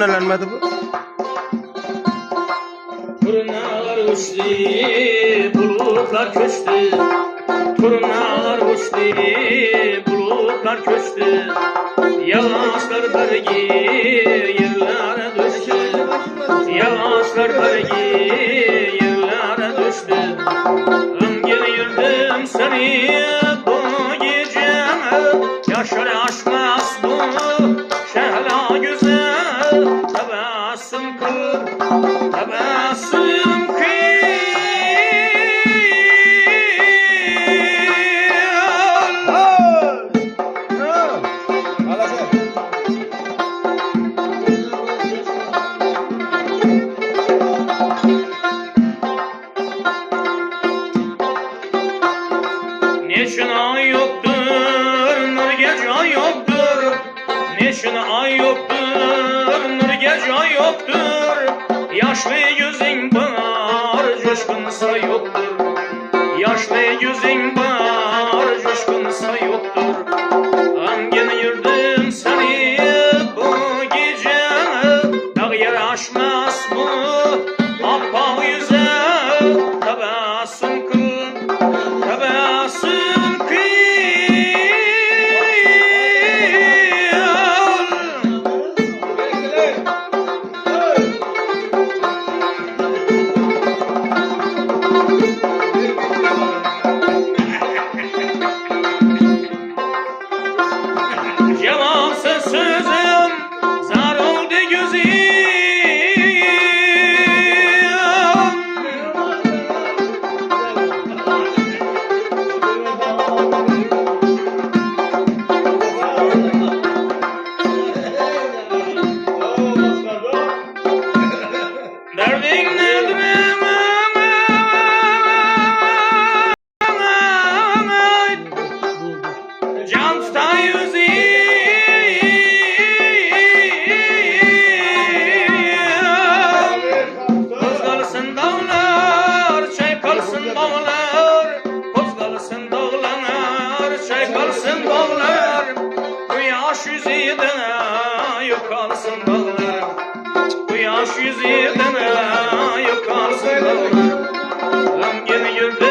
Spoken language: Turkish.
yönelenmedi bu? Turnalar uçtu, bulutlar köçtü. Turnalar uçtu, bulutlar köçtü. Yağışlar bergi, yerlere düştü. Yağışlar bergi, yerlere düştü. Ömgeni yürüdüm seni bu gece. Yaşar aşmaz bu şehla güzel. Tebessüm kır, tebessüm kır. Neçin ay yoktur, nur gece ay yoktur. Neçin ay yoktur, nur gece ay yoktur. Yaşlı yüzün var, coşkunsa yoktur. Yaşlı yüzün var, coşkunsa yoktur. Ömgeni yürüdüm seni bu gece. Dağ yer aşmaz bu appak yüze. Tebessüm kır, tebessüm kır. Cevapsız sözüm zar oldu gözüm. Derdin nedir? Can tutan yüzüm. Kozgalsın dağlar, çaykalsın dağlar. Kozgalsın dağlar, çaykalsın dağlar. Yaş yüzüden yokalsın dağlar. Yaş yüzüden yokalsın dağlar. Ömgeni yürüdüm